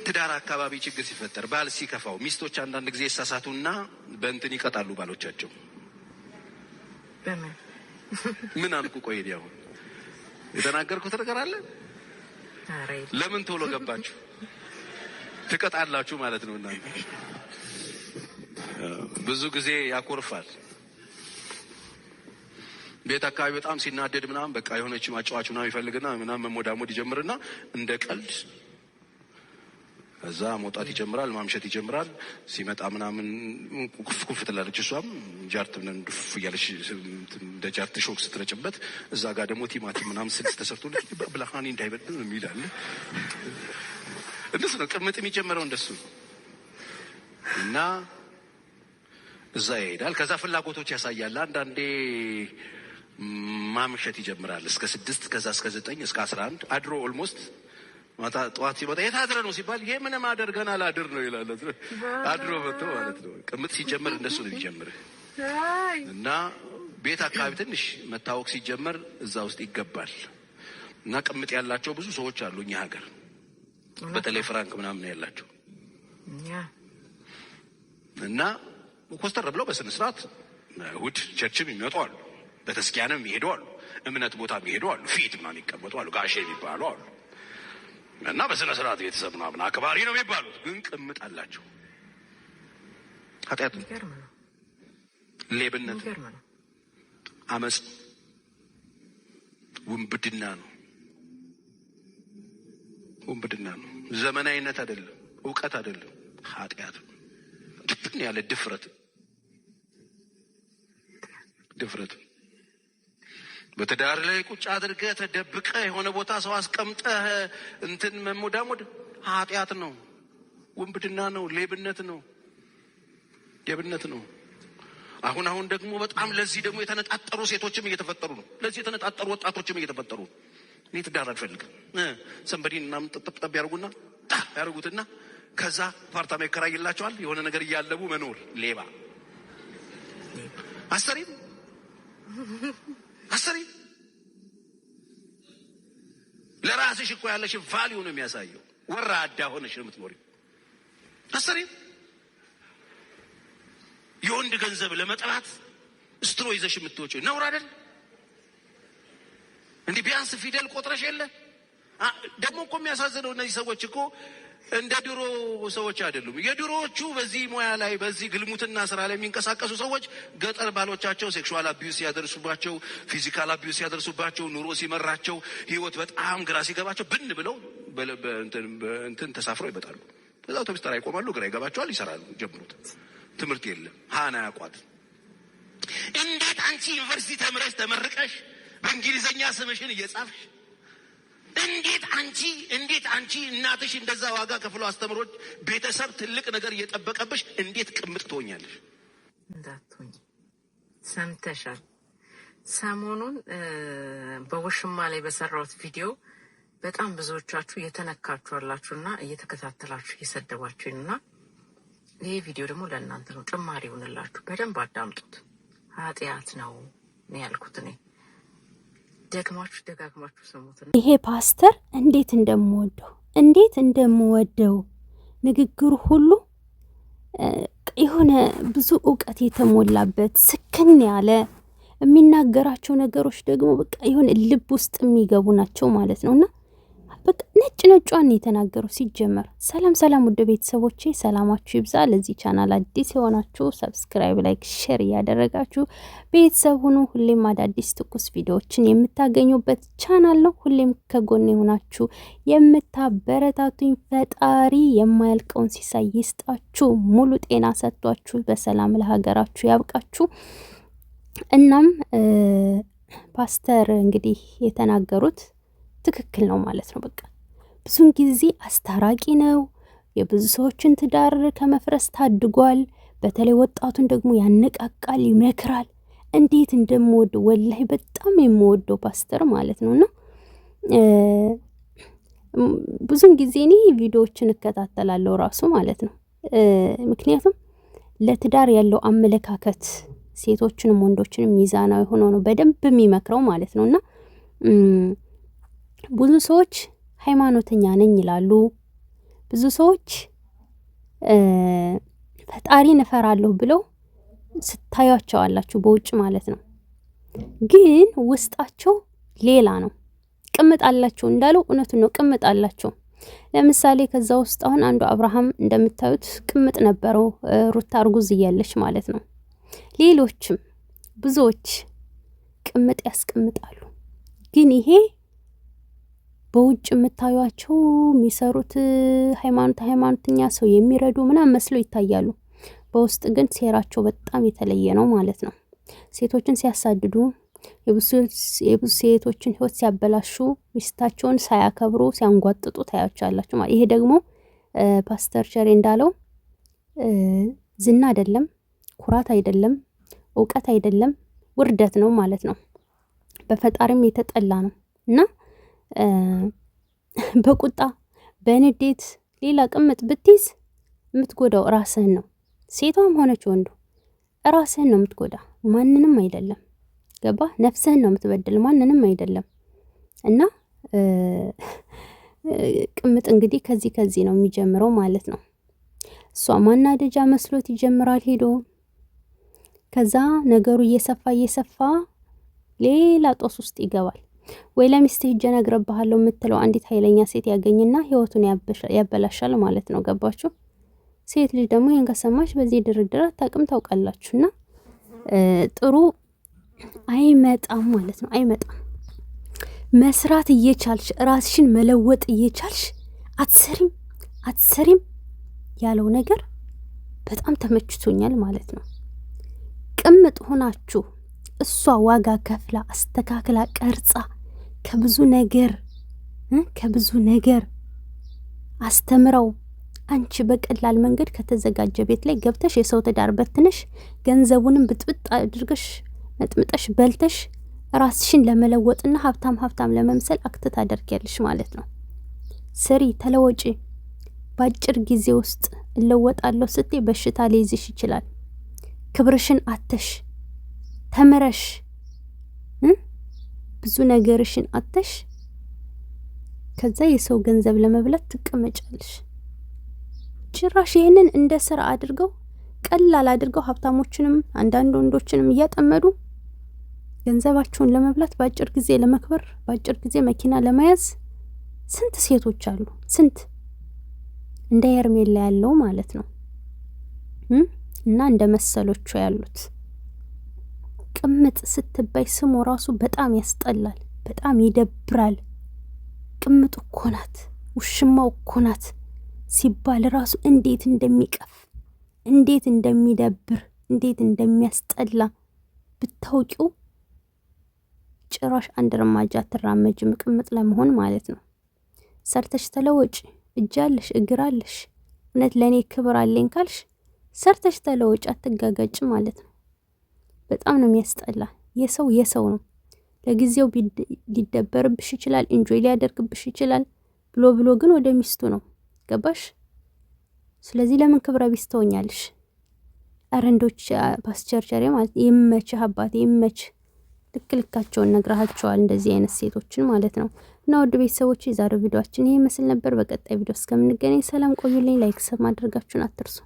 ትዳር አካባቢ ችግር ሲፈጠር ባል ሲከፋው ሚስቶች አንዳንድ ጊዜ ይሳሳቱና በእንትን ይቀጣሉ ባሎቻቸው። ምን አልኩ? ቆይ ያው የተናገርኩት ነገር አለ። ለምን ቶሎ ገባችሁ? ትቀጣላችሁ ማለት ነው እናንተ። ብዙ ጊዜ ያኮርፋል። ቤት አካባቢ በጣም ሲናደድ ምናምን በቃ የሆነች ማጫዋች ምናምን ይፈልግና ምናምን መሞዳሞድ ይጀምርና እንደ ቀልድ እዛ መውጣት ይጀምራል፣ ማምሸት ይጀምራል። ሲመጣ ምናምን ኩፍ ትላለች እሷም ጃርት ምናምን ዱፍ እያለች እንደ ጃርት ሾክ ስትረጭበት እዛ ጋር ደግሞ ቲማቲም ምናምን ስልስ ተሰርቶልኝ ብላሃኒ እንዳይበድል ነው የሚላል። እንደሱ ነው ቅምጥ የሚጀምረው እንደሱ እና እዛ ይሄዳል። ከዛ ፍላጎቶች ያሳያል። አንዳንዴ ማምሸት ይጀምራል እስከ 6 ከዛ እስከ 9 እስከ 11 አድሮ ኦልሞስት ማታ ጠዋት ሲመጣ የታድረ ነው ሲባል ይሄ ምንም አደርገና ላድር ነው ይላል። አድሮ መጥቶ ማለት ነው። ቅምጥ ሲጀምር እንደሱ ነው የሚጀምር እና ቤት አካባቢ ትንሽ መታወቅ ሲጀምር እዛ ውስጥ ይገባል እና ቅምጥ ያላቸው ብዙ ሰዎች አሉ እኛ ሀገር በተለይ ፍራንክ ምናምን ያላቸው እና ኮስተር ብለው በስነ ስርዓት እሑድ ቸርችም የሚወጡ አሉ፣ በተስኪያንም የሚሄዱ አሉ፣ እምነት ቦታ የሚሄዱ አሉ፣ ፊት ምናምን ይቀመጡ አሉ፣ ጋሼ የሚባሉ አሉ እና በስነ ስርዓት ቤተሰብ ምናምን አክባሪ ነው የሚባሉት፣ ግን ቅምጥ አላቸው። ኃጢአት፣ ሌብነት፣ አመፅ፣ ውንብድና ነው። ውንብድና ነው። ዘመናዊነት አይደለም፣ እውቀት አይደለም፣ ኃጢአት ነው። ድፍን ያለ ድፍረት በትዳር ላይ ቁጭ አድርገህ ተደብቀህ የሆነ ቦታ ሰው አስቀምጠህ እንትን መሞዳሞድ ኃጢአት ነው፣ ውንብድና ነው፣ ሌብነት ነው፣ ሌብነት ነው። አሁን ደግሞ በጣም ለዚህ ደግሞ የተነጣጠሩ ሴቶችም እየተፈጠሩ ነው። ለዚህ የተነጣጠሩ ወጣቶችም እየተፈጠሩ ነው። እኔ ትዳር አልፈልግም ሰንበዲን ምናምን ጥጥጥብ ያደርጉትና ከዛ ፓርታማ ይከራይላቸዋል። የሆነ ነገር እያለቡ መኖር። ሌባ አሰሪ ለራስሽ እኮ ያለሽ ቫልዩ ነው የሚያሳየው። ወራዳ ሆነሽ ነው የምትኖሪው። አሰሪ የወንድ ገንዘብ ለመጥራት ስትሮ ይዘሽ የምትወጪው ነውር አይደል እንዴ? ቢያንስ ፊደል ቆጥረሽ የለ። ደግሞ እኮ የሚያሳዝነው እነዚህ ሰዎች እኮ እንደ ድሮ ሰዎች አይደሉም። የድሮዎቹ በዚህ ሙያ ላይ በዚህ ግልሙትና ስራ ላይ የሚንቀሳቀሱ ሰዎች ገጠር ባሎቻቸው ሴክሹዋል አቢዩስ ያደርሱባቸው፣ ፊዚካል አቢዩስ ያደርሱባቸው፣ ኑሮ ሲመራቸው፣ ህይወት በጣም ግራ ሲገባቸው ብን ብለው እንትን ተሳፍረው ይመጣሉ። ከዛ አውቶቡስ ተራ ይቆማሉ፣ ግራ ይገባቸዋል፣ ይሰራሉ። ጀምሩት። ትምህርት የለም፣ ሃና ያቋት። እንዴት አንቺ ዩኒቨርሲቲ ተምረሽ ተመርቀሽ በእንግሊዘኛ ስምሽን እየጻፍሽ እንዴት አንቺ እናትሽ እንደዛ ዋጋ ከፍሎ አስተምሮች ቤተሰብ ትልቅ ነገር እየጠበቀብሽ እንዴት ቅምጥ ትሆኛለሽ? እንዳትሆኝ ሰምተሻል። ሰሞኑን በውሽማ ላይ በሰራሁት ቪዲዮ በጣም ብዙዎቻችሁ እየተነካችሁ አላችሁና እየተከታተላችሁ እየሰደባችሁኝና ይሄ ቪዲዮ ደግሞ ለእናንተ ነው። ጭማሪ ይሁንላችሁ። በደንብ አዳምጡት። ኃጢአት ነው ያልኩት እኔ። ደጋግማችሁ ሰሙት። ይሄ ፓስተር እንዴት እንደምወደው ንግግሩ ሁሉ የሆነ ብዙ እውቀት የተሞላበት ስክን ያለ የሚናገራቸው ነገሮች ደግሞ በቃ የሆነ ልብ ውስጥ የሚገቡ ናቸው ማለት ነውና በቃ ነጯን የተናገሩ ሲጀመር። ሰላም ውድ ቤተሰቦቼ ሰላማችሁ ይብዛ። ለዚህ ቻናል አዲስ የሆናችሁ ሰብስክራይብ፣ ላይክ፣ ሼር እያደረጋችሁ ቤተሰብ ሁኑ። ሁሌም አዳዲስ ትኩስ ቪዲዮዎችን የምታገኙበት ቻናል ነው። ሁሌም ከጎኔ ሆናችሁ የምታበረታቱኝ ፈጣሪ የማያልቀውን ሲሳይ ይስጣችሁ፣ ሙሉ ጤና ሰጥቷችሁ በሰላም ለሀገራችሁ ያብቃችሁ። እናም ፓስተር እንግዲህ የተናገሩት ትክክል ነው ማለት ነው። በቃ ብዙን ጊዜ አስታራቂ ነው። የብዙ ሰዎችን ትዳር ከመፍረስ ታድጓል። በተለይ ወጣቱን ደግሞ ያነቃቃል፣ ይመክራል። እንዴት እንደምወደው ወላሂ በጣም የምወደው ፓስተር ማለት ነውና ብዙን ጊዜ እኔ ቪዲዮዎችን እከታተላለሁ ራሱ ማለት ነው። ምክንያቱም ለትዳር ያለው አመለካከት ሴቶችንም ወንዶችንም ሚዛናዊ ሆኖ ነው በደንብ የሚመክረው ማለት ነውና ብዙ ሰዎች ሃይማኖተኛ ነኝ ይላሉ። ብዙ ሰዎች ፈጣሪን እፈራለሁ ብለው ስታዩቸው አላችሁ በውጭ ማለት ነው። ግን ውስጣቸው ሌላ ነው። ቅምጥ አላቸው እንዳለው እውነቱን ነው። ቅምጥ አላቸው። ለምሳሌ ከዛ ውስጥ አሁን አንዱ አብርሃም እንደምታዩት ቅምጥ ነበረው፣ ሩታ እርጉዝ እያለች ማለት ነው። ሌሎችም ብዙዎች ቅምጥ ያስቀምጣሉ። ግን ይሄ በውጭ የምታዩቸው የሚሰሩት ሃይማኖተኛ ሰው የሚረዱ ምናምን መስለው ይታያሉ። በውስጥ ግን ሴራቸው በጣም የተለየ ነው ማለት ነው። ሴቶችን ሲያሳድዱ፣ የብዙ ሴቶችን ህይወት ሲያበላሹ፣ ሚስታቸውን ሳያከብሩ ሲያንጓጥጡ ታያቻላችሁ ማለት። ይሄ ደግሞ ፓስተር ቸሬ እንዳለው ዝና አይደለም፣ ኩራት አይደለም፣ እውቀት አይደለም፣ ውርደት ነው ማለት ነው። በፈጣሪም የተጠላ ነው እና በቁጣ በንዴት ሌላ ቅምጥ ብትይዝ የምትጎዳው ራስህን ነው። ሴቷም ሆነች ወንዱ ራስህን ነው የምትጎዳ፣ ማንንም አይደለም። ገባ? ነፍስህን ነው የምትበድል፣ ማንንም አይደለም። እና ቅምጥ እንግዲህ ከዚህ ነው የሚጀምረው ማለት ነው። እሷ ማናደጃ መስሎት ይጀምራል ሄዶ፣ ከዛ ነገሩ እየሰፋ ሌላ ጦስ ውስጥ ይገባል። ወይ ለሚስት ሂጅ እነግርብሃለሁ የምትለው አንዲት ኃይለኛ ሴት ያገኝና ህይወቱን ያበላሻል ማለት ነው። ገባችሁ? ሴት ልጅ ደግሞ ይሄን ከሰማች በዚህ ድርድር አታውቅም፣ ታውቃላችሁና ጥሩ አይመጣም ማለት ነው። አይመጣም። መስራት እየቻልሽ ራስሽን መለወጥ እየቻልሽ አትሰሪም ያለው ነገር በጣም ተመችቶኛል ማለት ነው። ቅምጥ ሆናችሁ እሷ ዋጋ ከፍላ አስተካክላ ቀርጻ ከብዙ ነገር አስተምረው አንቺ በቀላል መንገድ ከተዘጋጀ ቤት ላይ ገብተሽ የሰው ትዳር በትነሽ ገንዘቡንም ብጥብጥ አድርገሽ መጥምጠሽ በልተሽ ራስሽን ለመለወጥና ሀብታም ለመምሰል አክት ታደርጊያለሽ ማለት ነው። ስሪ፣ ተለወጪ። በአጭር ጊዜ ውስጥ እለወጣለሁ ስትይ በሽታ ሊይዝሽ ይችላል። ክብርሽን አተሽ ተምረሽ ብዙ ነገርሽን አተሽ ከዛ የሰው ገንዘብ ለመብላት ትቀመጫለሽ። ጭራሽ ይሄንን እንደ ስራ አድርገው ቀላል አድርገው ሀብታሞችንም አንዳንድ ወንዶችንም እያጠመዱ ገንዘባቸውን ለመብላት በአጭር ጊዜ ለመክበር በአጭር ጊዜ መኪና ለመያዝ ስንት ሴቶች አሉ። ስንት እንደ ሄርሜላ ያለው ማለት ነው እና እንደ መሰሎቹ ያሉት። ቅምጥ ስትባይ ስሙ ራሱ በጣም ያስጠላል፣ በጣም ይደብራል። ቅምጥ እኮ ናት፣ ውሽማው እኮ ናት ሲባል ራሱ እንዴት እንደሚቀፍ፣ እንዴት እንደሚደብር፣ እንዴት እንደሚያስጠላ ብታውቂው። ጭራሽ አንድ እርምጃ አትራመጅም ቅምጥ ለመሆን ማለት ነው። ሰርተሽ ተለወጭ። እጅ አለሽ እግር አለሽ፣ እውነት ለእኔ ክብር አለኝ ካልሽ ሰርተሽ ተለወጭ፣ አትጋጋጭ ማለት ነው። በጣም ነው የሚያስጠላ። የሰው ነው። ለጊዜው ሊደበርብሽ ይችላል፣ ኢንጆይ ሊያደርግብሽ ይችላል። ብሎ ግን ወደ ሚስቱ ነው። ገባሽ? ስለዚህ ለምን ክብረ ቢስ ትሆኛለሽ? አረንዶች ፓስቸርቸሪ ማለት ይመችህ አባቴ ይመችህ። ልካቸውን ነግራቸዋል፣ እንደዚህ አይነት ሴቶችን ማለት ነው። እና ውድ ቤተሰቦች የዛሬው ቪዲዮአችን ይሄ መስል ነበር። በቀጣይ ቪዲዮ እስከምንገናኝ ሰላም ቆዩልኝ። ላይክ ሰብ ማድረጋችሁን አትርሱ።